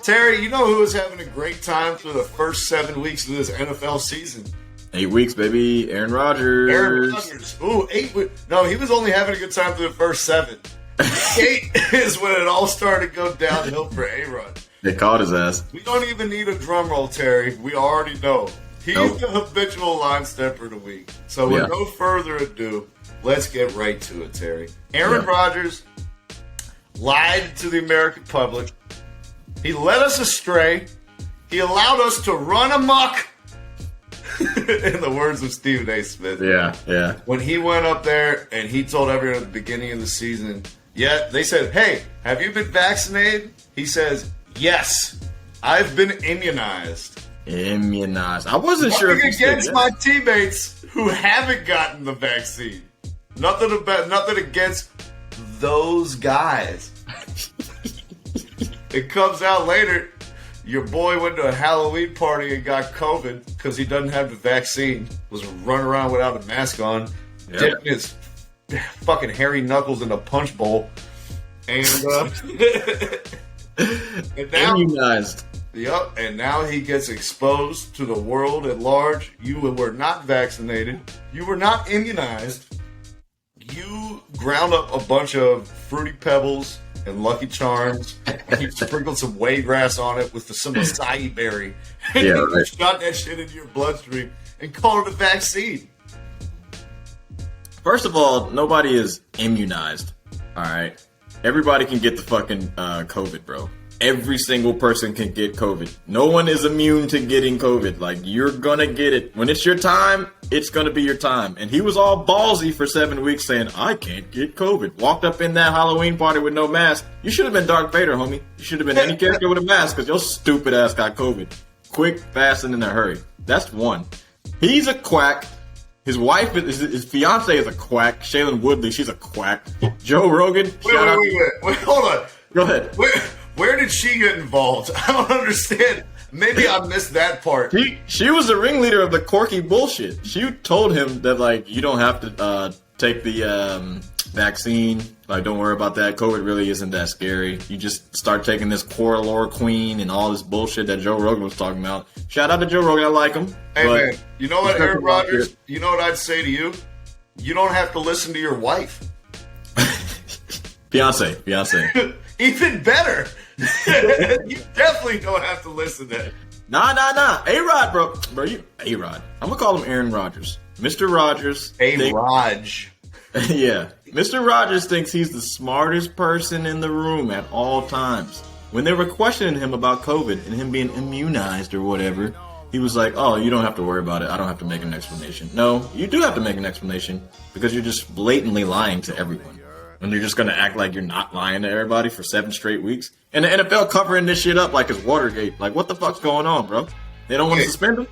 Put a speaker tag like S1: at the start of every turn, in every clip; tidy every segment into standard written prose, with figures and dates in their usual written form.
S1: Terry, you know who was having a great time through the first 7 weeks of this NFL season?
S2: 8 weeks, baby. Aaron Rodgers.
S1: Aaron Rodgers. Ooh, 8 weeks. No, he was only having a good time through the first 7. 8 is when it all started to go downhill for Aaron.
S2: They caught his ass.
S1: We don't even need a drum roll, Terry. We already know. He's the habitual line stepper of the week. So with no further ado, let's get right to it, Terry. Aaron Rodgers lied to the American public. He led us astray. He allowed us to run amok. In the words of Stephen A. Smith.
S2: Yeah.
S1: When he went up there and he told everyone at the beginning of the season, they said, hey, have you been vaccinated? He says, yes, I've been immunized.
S2: I wasn't sure.
S1: Nothing against my teammates who haven't gotten the vaccine. Nothing against those guys. It comes out later, your boy went to a Halloween party and got COVID because he doesn't have the vaccine. Was running around without a mask on, dipping his fucking hairy knuckles in a punch bowl, and now,
S2: immunized.
S1: Yep, and now he gets exposed to the world at large. You were not vaccinated. You were not immunized. You ground up a bunch of Fruity Pebbles and Lucky Charms, and you sprinkled some waygrass on it with some acai berry, and you shot that shit into your bloodstream and called it a vaccine.
S2: First of all, nobody is immunized. All right, everybody can get the fucking COVID, bro. Every single person can get COVID. No one is immune to getting COVID. Like, you're gonna get it. When it's your time, it's gonna be your time. And he was all ballsy for 7 weeks saying, I can't get COVID. Walked up in that Halloween party with no mask. You should have been Darth Vader, homie. You should have been any character with a mask because your stupid ass got COVID. Quick, fast, and in a hurry. That's one. He's a quack. His wife, his fiance is a quack. Shailene Woodley, she's a quack. Joe Rogan,
S1: Wait, hold on.
S2: Go ahead.
S1: Where did she get involved? I don't understand. Maybe I missed that part.
S2: She was the ringleader of the quirky bullshit. She told him that, like, you don't have to take the vaccine. Like, don't worry about that. COVID really isn't that scary. You just start taking this chloroquine and all this bullshit that Joe Rogan was talking about. Shout out to Joe Rogan. I like him.
S1: Hey, man. You know what, Aaron Rodgers? You know what I'd say to you? You don't have to listen to your wife.
S2: Fiance.
S1: Even better. You definitely don't have to listen to it.
S2: Nah. A-Rod, bro. A-Rod. I'm going to call him Aaron Rodgers. Mr. Rodgers.
S1: A-Raj.
S2: Yeah. Mr. Rodgers thinks he's the smartest person in the room at all times. When they were questioning him about COVID and him being immunized or whatever, he was like, oh, you don't have to worry about it. I don't have to make an explanation. No, you do have to make an explanation because you're just blatantly lying to everyone. And you're just going to act like you're not lying to everybody for 7 straight weeks. And the NFL covering this shit up like it's Watergate. Like, what the fuck's going on, bro? They don't want to suspend him?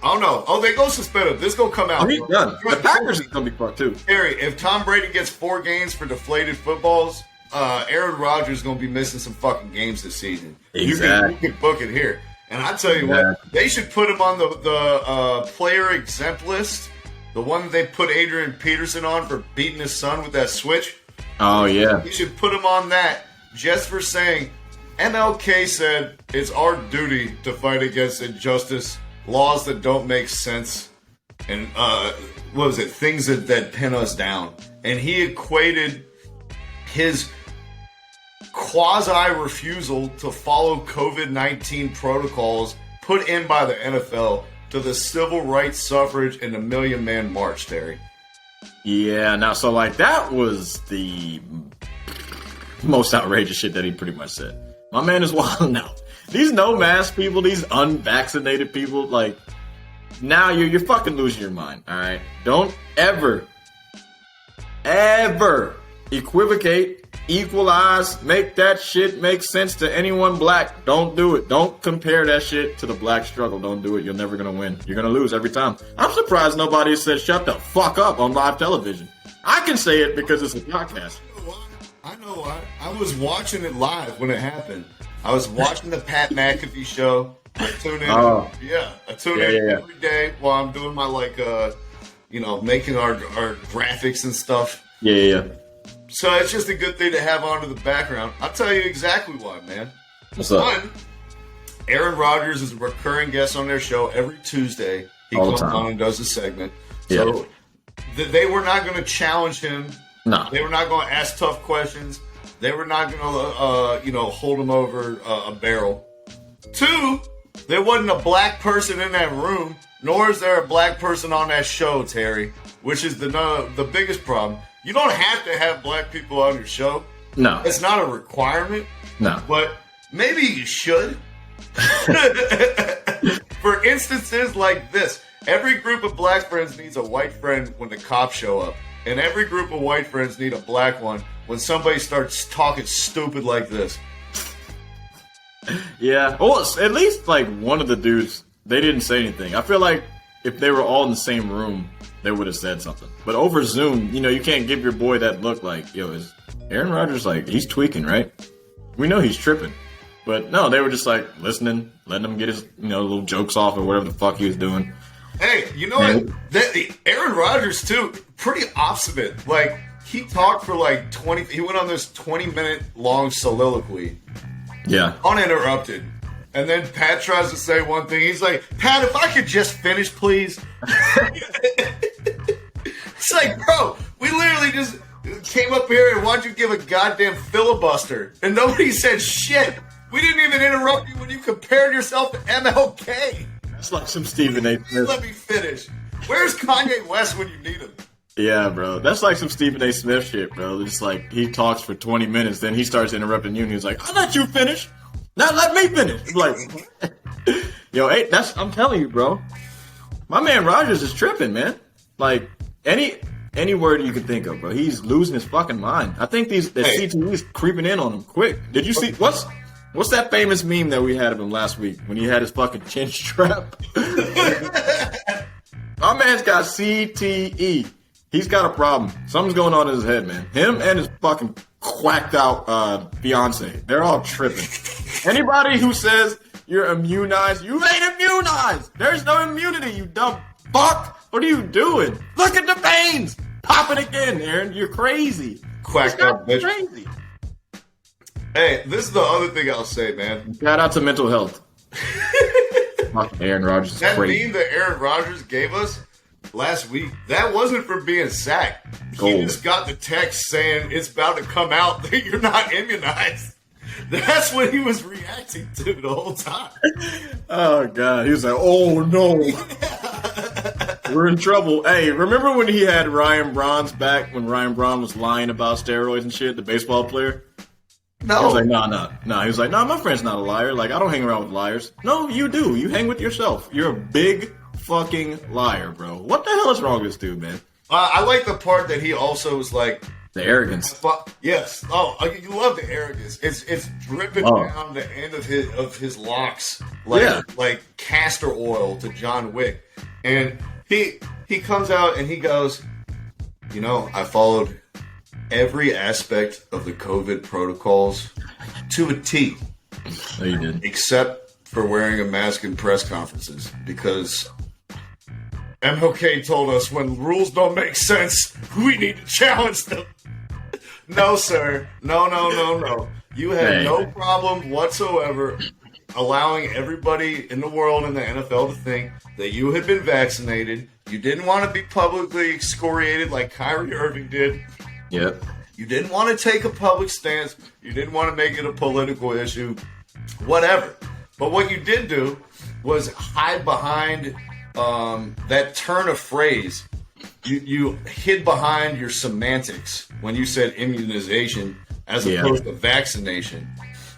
S1: I don't know. Oh, they go suspend him. This going to come out.
S2: Oh, he's done. The Packers is going to be fucked, too.
S1: Harry, if Tom Brady gets 4 games for deflated footballs, Aaron Rodgers is going to be missing some fucking games this season.
S2: Exactly.
S1: You can book it here. And I tell you what, they should put him on the player exempt list. The one that they put Adrian Peterson on for beating his son with that switch.
S2: Oh, yeah.
S1: You should put him on that just for saying, MLK said it's our duty to fight against injustice, laws that don't make sense, and things that pin us down. And he equated his quasi-refusal to follow COVID-19 protocols put in by the NFL to the civil rights suffrage and the Million Man March, Terry.
S2: Yeah, now, so, like, that was the most outrageous shit that he pretty much said. My man is wilding out. These no-mask people, these unvaccinated people, like, now you're fucking losing your mind, all right? Don't ever equivocate, equalize, make that shit make sense to anyone black. Don't do it. Don't compare that shit to the black struggle. Don't do it. You're never going to win. You're going to lose every time. I'm surprised nobody said shut the fuck up on live television. I can say it because it's a podcast.
S1: I know why. I was watching it live when it happened. I was watching the Pat McAfee show. I tune in. I tune in every day while I'm doing my making our graphics and stuff.
S2: Yeah.
S1: So it's just a good thing to have on to the background. I'll tell you exactly why, man.
S2: What's up?
S1: One, Aaron Rodgers is a recurring guest on their show every Tuesday. He comes on and does a segment. So they were not going to challenge him.
S2: No.
S1: They were not going to ask tough questions. They were not going to, hold him over a barrel. Two, there wasn't a black person in that room, nor is there a black person on that show, Terry, which is the biggest problem. You don't have to have black people on your show.
S2: No.
S1: It's not a requirement.
S2: No.
S1: But maybe you should. For instances like this, every group of black friends needs a white friend when the cops show up. And every group of white friends need a black one when somebody starts talking stupid like this.
S2: Yeah. Well, at least, like, one of the dudes, they didn't say anything. I feel like if they were all in the same room, they would have said something. But over Zoom, you can't give your boy that look like, yo, is Aaron Rodgers, like, he's tweaking, right? We know he's tripping. But no, they were just, like, listening, letting him get his, little jokes off or whatever the fuck he was doing.
S1: Hey, you know what? Aaron Rodgers, too, pretty opposite. Like, he talked for, like, he went on this 20-minute long soliloquy.
S2: Yeah.
S1: Uninterrupted. And then Pat tries to say one thing. He's like, Pat, if I could just finish, please. It's like, bro, we literally just came up here and wanted you to give a goddamn filibuster. And nobody said shit. We didn't even interrupt you when you compared yourself to MLK.
S2: That's like some Stephen A. Smith.
S1: Let me finish. Where's Kanye West when you need him?
S2: Yeah, bro. That's like some Stephen A. Smith shit, bro. It's like he talks for 20 minutes, then he starts interrupting you, and he's like, I'll let you finish. Now let me finish. It's like, yo, hey, I'm telling you, bro. My man Rodgers is tripping, man. Like, any word you can think of, bro. He's losing his fucking mind. I think the CTE is creeping in on him quick. Did you see, what's that famous meme that we had of him last week when he had his fucking chin strap? My man's got CTE. He's got a problem. Something's going on in his head, man. Him and his fucking quacked out fiance. They're all tripping. Anybody who says you're immunized, you ain't immunized. There's no immunity, you dumb fuck. What are you doing? Look at the veins. Pop it again, Aaron. You're crazy.
S1: Quacked out, bitch.
S2: Crazy.
S1: Hey, this is the other thing I'll say, man.
S2: Shout out to mental health. Aaron Rodgers is
S1: that
S2: crazy.
S1: meme that Aaron Rodgers gave us last week, that wasn't for being sacked. He just got the text saying it's about to come out that you're not immunized. That's what he was reacting to the whole time.
S2: Oh, God. He was like, oh, no. We're in trouble. Hey, remember when he had Ryan Braun's back when Ryan Braun was lying about steroids and shit, the baseball player?
S1: No.
S2: He was like, no. He was like, my friend's not a liar. Like, I don't hang around with liars. No, you do. You hang with yourself. You're a big fucking liar, bro. What the hell is wrong with this dude, man?
S1: I like the part that he also was like,
S2: the arrogance.
S1: Yes. Oh, you love the arrogance. It's dripping down the end of his locks like castor oil to John Wick. And he comes out and he goes, I followed every aspect of the COVID protocols to a T.
S2: No, you didn't.
S1: Except for wearing a mask in press conferences, because MLK told us when rules don't make sense, we need to challenge them. No, sir. No. You had no problem whatsoever allowing everybody in the world in the NFL to think that you had been vaccinated. You didn't want to be publicly excoriated like Kyrie Irving did.
S2: Yep.
S1: You didn't want to take a public stance. You didn't want to make it a political issue. Whatever. But what you did do was hide behind that turn of phrase. You hid behind your semantics when you said immunization as opposed to vaccination.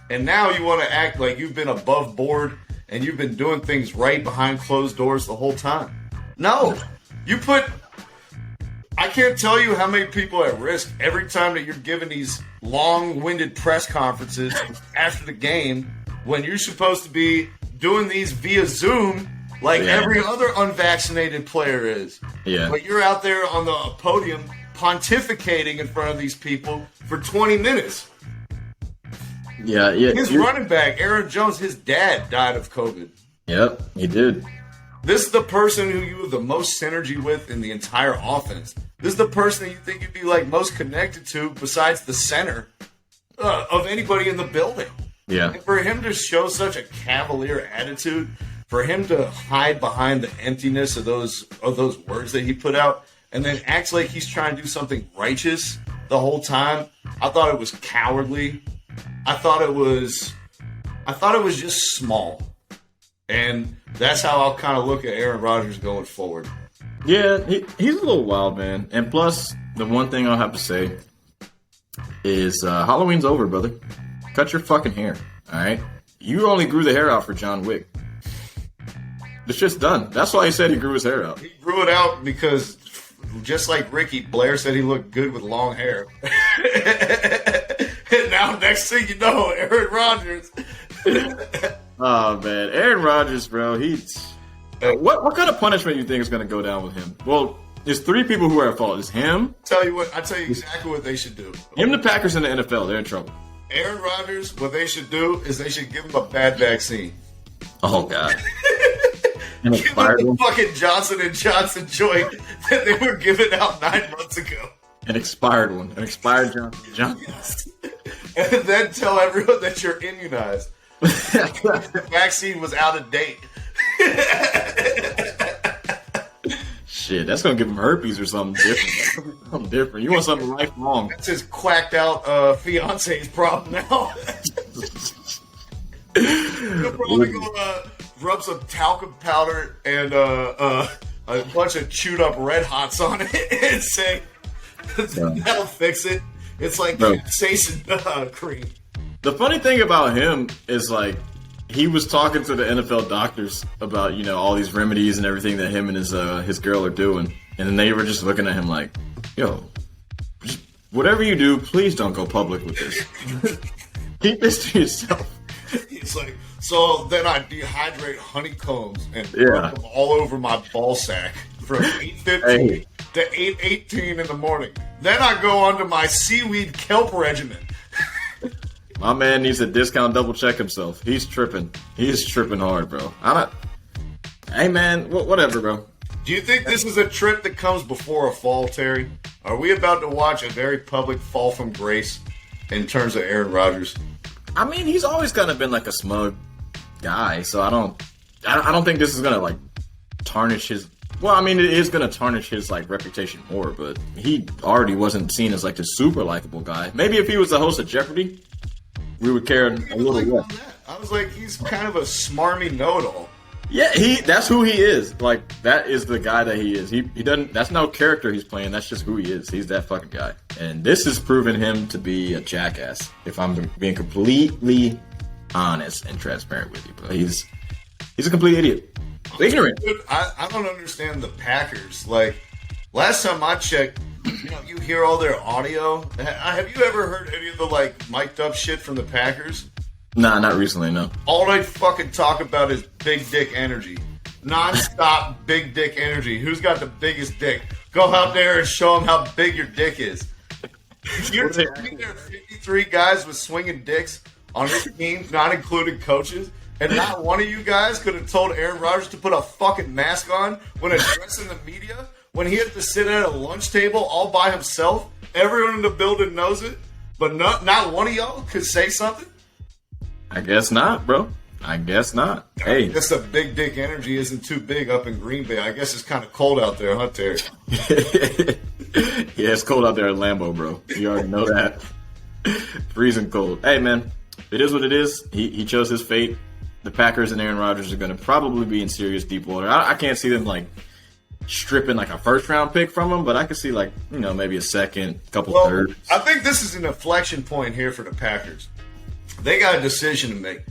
S1: And now you want to act like you've been above board and you've been doing things right behind closed doors the whole time. No. I can't tell you how many people at risk every time that you're giving these long-winded press conferences after the game when you're supposed to be doing these via Zoom like every other unvaccinated player is.
S2: Yeah.
S1: But you're out there on the podium pontificating in front of these people for 20 minutes.
S2: Yeah.
S1: His running back, Aaron Jones, his dad died of COVID.
S2: Yep, he did.
S1: This is the person who you have the most synergy with in the entire offense. This is the person that you think you'd be like most connected to besides the center of anybody in the building.
S2: Yeah.
S1: And for him to show such a cavalier attitude, for him to hide behind the emptiness of those words that he put out, and then acts like he's trying to do something righteous the whole time, I thought it was cowardly. I thought it was just small. And that's how I'll kind of look at Aaron Rodgers going forward.
S2: Yeah, he's a little wild, man. And plus, the one thing I'll have to say is Halloween's over, brother. Cut your fucking hair, all right? You only grew the hair out for John Wick. The shit's done. That's why he said he grew his hair out.
S1: He grew it out because, just like Ricky, Blair said he looked good with long hair. And now, next thing you know, Aaron Rodgers.
S2: Oh, man. Aaron Rodgers, bro, he's... What kind of punishment do you think is going to go down with him? Well, there's three people who are at fault. It's him.
S1: I tell you exactly what they should do.
S2: Him, the Packers, and the NFL. They're in trouble.
S1: Aaron Rodgers, what they should do is they should give him a bad vaccine.
S2: Oh, God.
S1: Give him the fucking Johnson & Johnson joint that they were giving out 9 months ago.
S2: An expired one. An expired Johnson & Johnson.
S1: Yes. And then tell everyone that you're immunized. The vaccine was out of date.
S2: Shit, that's gonna give him herpes or something different. Something different. You want something lifelong.
S1: That's his quacked out fiance's problem now. He'll probably go rub some talcum powder and a bunch of chewed up Red Hots on it and say that'll fix it. It's like capsaicin cream.
S2: The funny thing about him is, like, he was talking to the NFL doctors about, you know, all these remedies and everything that him and his girl are doing. And then they were just looking at him like, yo, just whatever you do, please don't go public with this. Keep this to yourself.
S1: He's like, so then I dehydrate honeycombs and rub them all over my ball sack from 8:15 to 8:18 in the morning. Then I go on to my seaweed kelp regimen.
S2: My man needs to discount double check himself. He's tripping. He's tripping hard, bro. Hey, man, whatever, bro.
S1: Do you think this is a trip that comes before a fall, Terry? Are we about to watch a very public fall from grace in terms of Aaron Rodgers?
S2: I mean, he's always kind of been like a smug guy, so I don't think this is gonna like tarnish his. Well, I mean, it is gonna tarnish his like reputation more, but he already wasn't seen as like the super likable guy. Maybe if he was the host of Jeopardy, we would care a little less.
S1: I was like, he's kind of a smarmy know-it-all.
S2: Yeah, that's who he is. Like, that is the guy that he is. He doesn't. That's no character he's playing. That's just who he is. He's that fucking guy. And this has proven him to be a jackass. If I'm being completely honest and transparent with you, but he's a complete idiot. Ignorant.
S1: Dude, I don't understand the Packers. Like, last time I checked, you hear all their audio. Have you ever heard any of the like mic'd up shit from the Packers?
S2: Nah, not recently, no.
S1: All they fucking talk about is big dick energy. Non-stop big dick energy. Who's got the biggest dick? Go out there and show them how big your dick is. You're telling me there are 53 guys with swinging dicks on this team, not including coaches, and not one of you guys could have told Aaron Rodgers to put a fucking mask on when addressing the media? When he had to sit at a lunch table all by himself? Everyone in the building knows it, but not one of y'all could say something?
S2: I guess not, bro. I guess not. Hey.
S1: I guess the big dick energy isn't too big up in Green Bay. I guess it's kind of cold out there, huh, Terry?
S2: Yeah, it's cold out there at Lambeau, bro. You already know that. Freezing cold. Hey, man, it is what it is. He chose his fate. The Packers and Aaron Rodgers are going to probably be in serious deep water. I can't see them, like, stripping, like, a first-round pick from him, but I could see, like, maybe a second, couple thirds.
S1: I think this is an inflection point here for the Packers. They got a decision to make.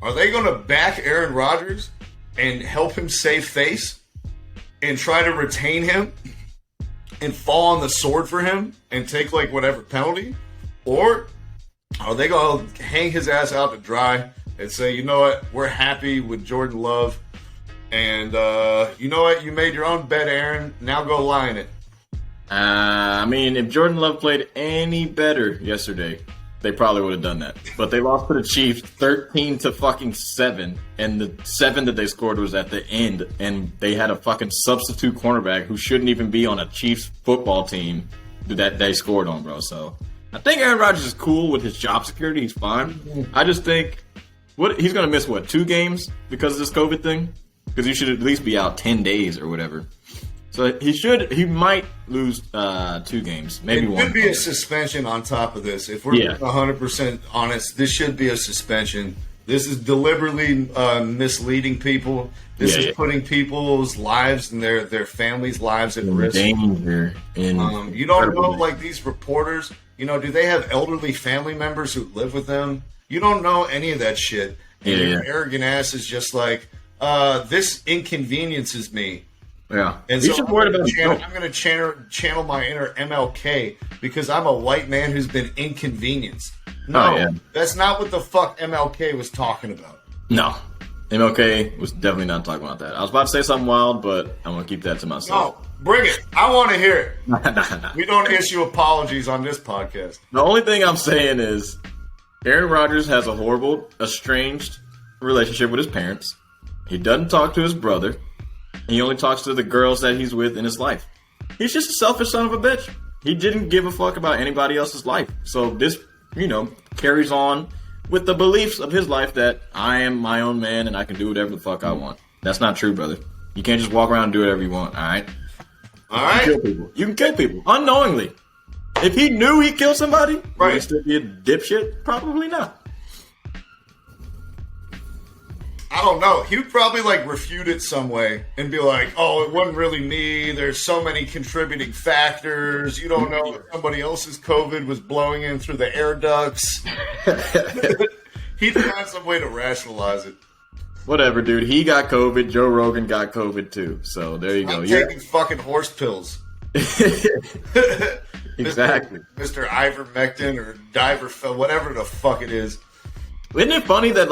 S1: Are they going to back Aaron Rodgers and help him save face and try to retain him and fall on the sword for him and take, like, whatever penalty? Or are they going to hang his ass out to dry and say, you know what, we're happy with Jordan Love, and you know what, you made your own bet, Aaron, now go lie in it?
S2: I mean, if Jordan Love played any better yesterday they probably would have done that. But they lost to the Chiefs 13-7, and the 7 that they scored was at the end, and they had a fucking substitute cornerback who shouldn't even be on a Chiefs football team that they scored on, bro. So I think Aaron Rodgers is cool with his job security. He's fine. I just think he's going to miss 2 games because of this COVID thing? Because he should at least be out 10 days or whatever. So he might lose 2 games, maybe 1.
S1: It could be a suspension on top of this. If we're 100% honest, this should be a suspension. This is deliberately misleading people. This is putting people's lives and their families' lives at risk.
S2: Danger.
S1: You don't know, like these reporters, do they have elderly family members who live with them? You don't know any of that shit. And your arrogant ass is just like, this inconveniences me.
S2: Yeah.
S1: And so I'm going to channel my inner MLK because I'm a white man who's been inconvenienced. No, that's not what the fuck MLK was talking about.
S2: No. MLK was definitely not talking about that. I was about to say something wild, but I'm going to keep that to myself.
S1: No, bring it. I want to hear it. Nah. We don't issue apologies on this podcast.
S2: The only thing I'm saying is Aaron Rodgers has a horrible, estranged relationship with his parents. He doesn't talk to his brother. He only talks to the girls that he's with in his life. He's just a selfish son of a bitch. He didn't give a fuck about anybody else's life. So this, carries on with the beliefs of his life that I am my own man and I can do whatever the fuck I want. That's not true, brother. You can't just walk around and do whatever you want, all right?
S1: All right.
S2: You can kill people unknowingly. If he knew he killed somebody, would he still be a dipshit? Probably not.
S1: I don't know. He would probably refute it some way and be like, "Oh, it wasn't really me. There's so many contributing factors. You don't know if somebody else's COVID was blowing in through the air ducts." He'd find some way to rationalize it.
S2: Whatever, dude. He got COVID. Joe Rogan got COVID too. So there you go.
S1: I'm taking fucking horse pills.
S2: Exactly.
S1: Mr. Ivermectin or Diverfel, whatever the fuck it is.
S2: Isn't it funny that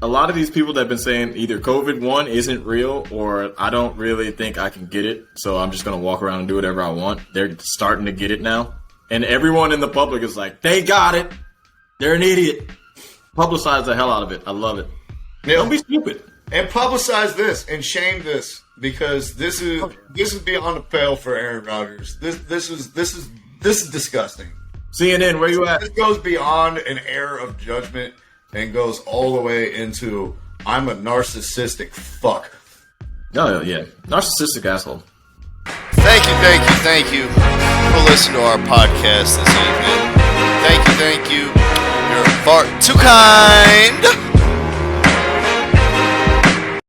S2: a lot of these people that have been saying either COVID-1 isn't real or I don't really think I can get it, so I'm just going to walk around and do whatever I want. They're starting to get it now. And everyone in the public is like, they got it. They're an idiot. Publicize the hell out of it. I love it. Yeah. Don't be stupid.
S1: And publicize this and shame this because this is beyond the pale for Aaron Rodgers. This is disgusting.
S2: CNN, where you at?
S1: This goes beyond an air of judgment and goes all the way into I'm a narcissistic fuck.
S2: Oh, yeah. Narcissistic asshole.
S3: Thank you for listening to our podcast this evening. Thank you. You're far too kind.